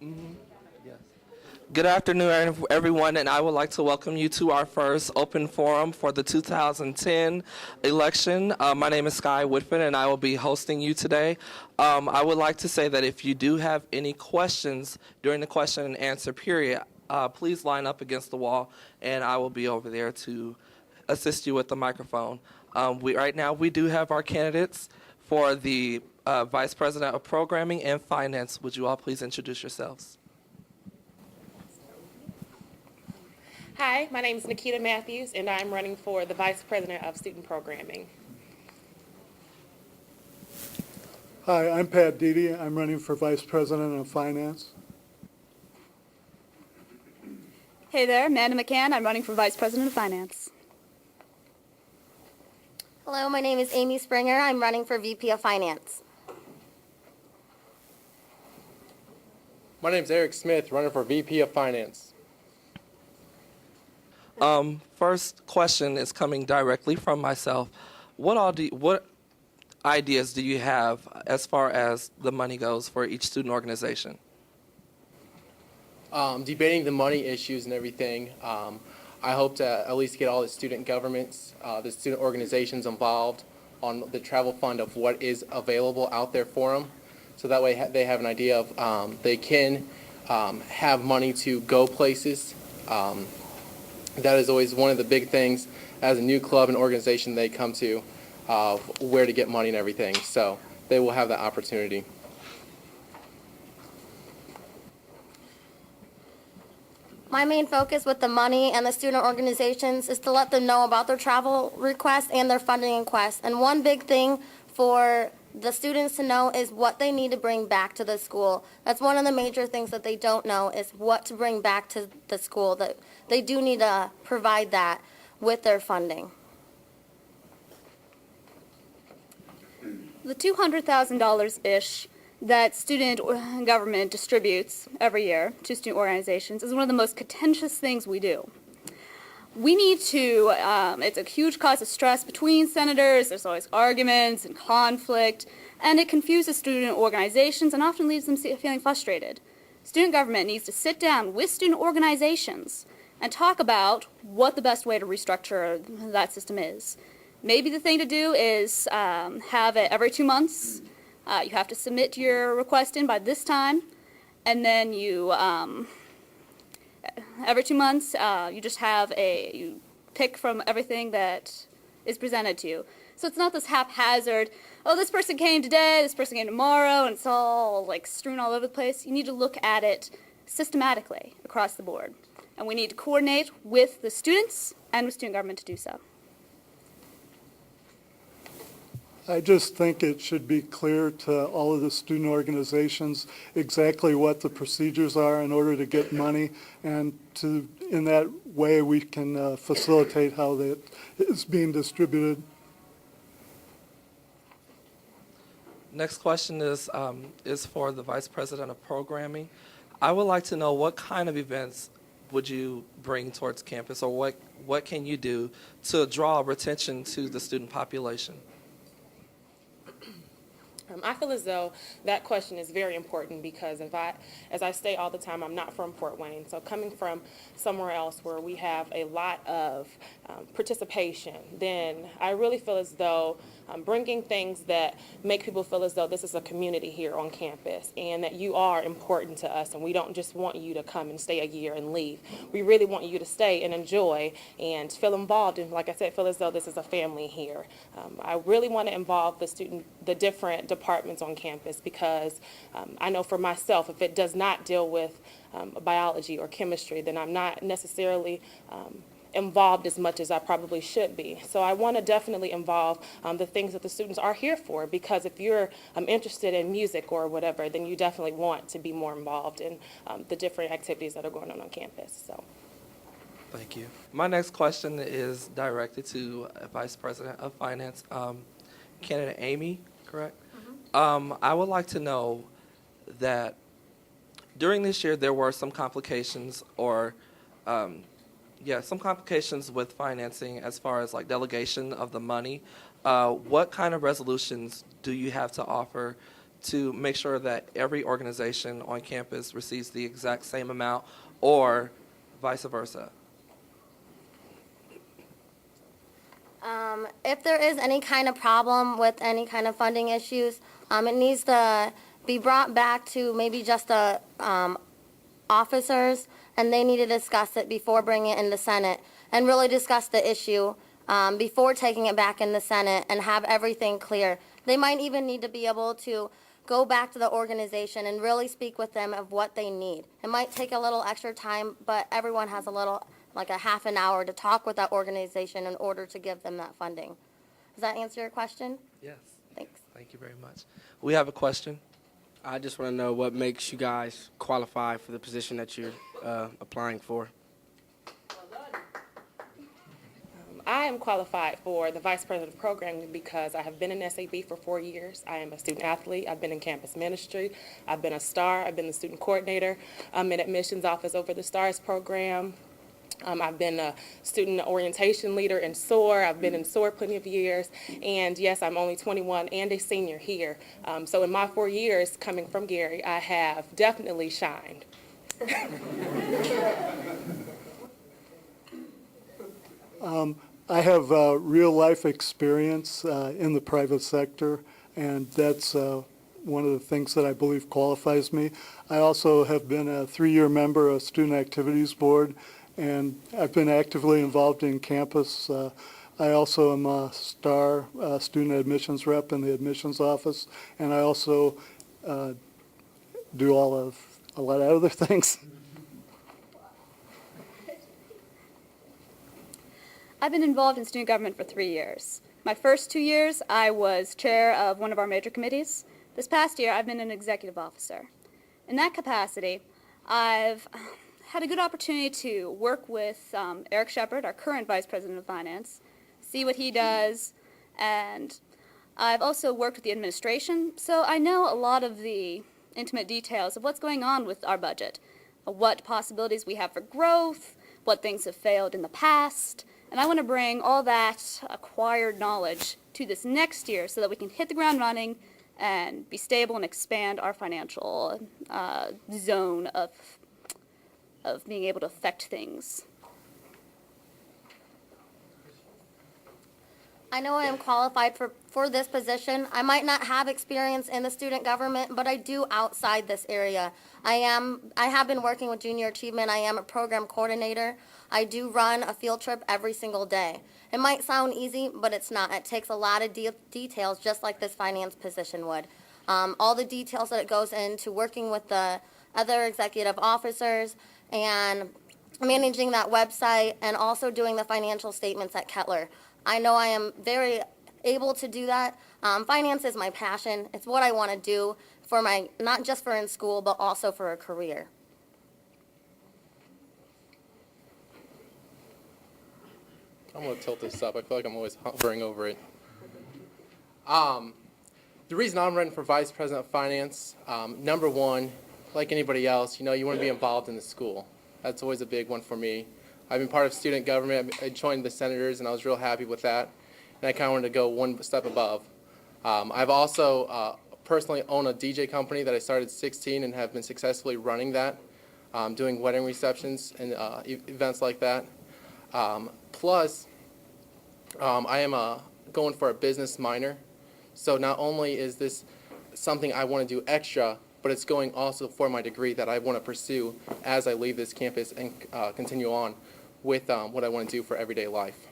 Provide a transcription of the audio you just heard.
Yes. Good afternoon, everyone, and I would like to welcome you to our first open forum for the 2010 election. My name is Sky Whitford, and I will be hosting you today. I would like to say that if you do have any questions during the question and answer period, please line up against the wall, and I will be over there to assist you with the microphone. Right now, we do have our candidates for the Vice President of Programming and Finance. Would you all please introduce yourselves? Hi, my name is Nikita Mathews, and I'm running for the Vice President of Student Programming. Hi, I'm Pat Deady. I'm running for Vice President of Finance. Hey there, Amanda McCann. I'm running for Vice President of Finance. Hello, my name is Aimee Springer. I'm running for VP of Finance. My name is Eric Smith, running for VP of Finance. First question is coming directly from myself. What ideas do you have as far as the money goes for each student organization? Debating the money issues and everything. I hope to at least get all the student governments, the student organizations involved on the travel fund of what is available out there for them. So that way they have an idea of they can have money to go places. That is always one of the big things as a new club and organization they come to, where to get money and everything. So they will have that opportunity. My main focus with the money and the student organizations is to let them know about their travel requests and their funding requests. And one big thing for the students to know is what they need to bring back to the school. That's one of the major things that they don't know is what to bring back to the school. That they do need to provide that with their funding. The $200,000-ish that student government distributes every year to student organizations is one of the most contentious things we do. We need to, it's a huge cause of stress between senators. There's always arguments and conflict, and it confuses student organizations and often leaves them feeling frustrated. Student government needs to sit down with student organizations and talk about what the best way to restructure that system is. Maybe the thing to do is have it every 2 months. You have to submit your request in by this time, and then you every 2 months, you just you pick from everything that is presented to you. So it's not this haphazard, oh, this person came today, this person came tomorrow, and it's all like strewn all over the place. You need to look at it systematically across the board. And we need to coordinate with the students and with student government to do so. I just think it should be clear to all of the student organizations exactly what the procedures are in order to get money, and in that way we can facilitate how that is being distributed. Next question is for the Vice President of Programming. I would like to know what kind of events would you bring towards campus, or what can you do to draw retention to the student population? I feel as though that question is very important because as I say all the time, I'm not from Fort Wayne. So coming from somewhere else where we have a lot of participation, then I really feel as though bringing things that make people feel as though this is a community here on campus and that you are important to us, and we don't just want you to come and stay a year and leave. We really want you to stay and enjoy and feel involved, and like I said, feel as though this is a family here. I really want to involve the different departments on campus because I know for myself, if it does not deal with biology or chemistry, then I'm not necessarily involved as much as I probably should be. So I want to definitely involve the things that the students are here for, because if you're interested in music or whatever, then you definitely want to be more involved in the different activities that are going on campus. So. Thank you. My next question is directed to Vice President of Finance, candidate Aimee, correct? Mm-hmm. I would like to know that during this year there were some complications some complications with financing as far as like delegation of the money. What kind of resolutions do you have to offer to make sure that every organization on campus receives the exact same amount, or vice versa? If there is any kind of problem with any kind of funding issues, it needs to be brought back to maybe just the officers, and they need to discuss it before bringing it in the Senate and really discuss the issue before taking it back in the Senate and have everything clear. They might even need to be able to go back to the organization and really speak with them of what they need. It might take a little extra time, but everyone has a little, like a half an hour to talk with that organization in order to give them that funding. Does that answer your question? Yes. Thanks. Thank you very much. We have a question. I just want to know what makes you guys qualify for the position that you're applying for. I am qualified for the Vice President of Programming because I have been in SAB for 4 years. I am a student athlete. I've been in campus ministry. I've been a STAR. I've been the student coordinator. I'm in admissions office over the STARS program. I've been a student orientation leader in SOAR. I've been in SOAR plenty of years. And yes, I'm only 21 and a senior here. So in my 4 years coming from Gary, I have definitely shined. I have real-life experience in the private sector, and that's one of the things that I believe qualifies me. I also have been a 3-year member of Student Activities Board, and I've been actively involved in campus. I also am a STAR, student admissions rep in the admissions office, and I also do a lot of other things. I've been involved in student government for 3 years. My first 2 years, I was chair of one of our major committees. This past year, I've been an executive officer. In that capacity, I've had a good opportunity to work with Eric Shepard, our current Vice President of Finance, see what he does, and I've also worked with the administration, so I know a lot of the intimate details of what's going on with our budget, what possibilities we have for growth, what things have failed in the past, and I want to bring all that acquired knowledge to this next year so that we can hit the ground running and be stable and expand our financial zone of being able to affect things. I know I am qualified for this position. I might not have experience in the student government, but I do outside this area. I have been working with Junior Achievement. I am a program coordinator. I do run a field trip every single day. It might sound easy, but it's not. It takes a lot of details, just like this finance position would. All the details that it goes into working with the other executive officers and managing that website and also doing the financial statements at Kettler. I know I am very able to do that. Finance is my passion. It's what I want to do for not just for in school, but also for a career. I'm going to tilt this up. I feel like I'm always hovering over it. The reason I'm running for Vice President of Finance, number one, like anybody else, you want to be involved in the school. That's always a big one for me. I've been part of student government. I joined the Senators, and I was real happy with that. And I kind of wanted to go one step above. I've also personally owned a DJ company that I started at 16 and have been successfully running that, doing wedding receptions and events like that. Plus, I am going for a business minor. So not only is this something I want to do extra, but it's going also for my degree that I want to pursue as I leave this campus and continue on with what I want to do for everyday life.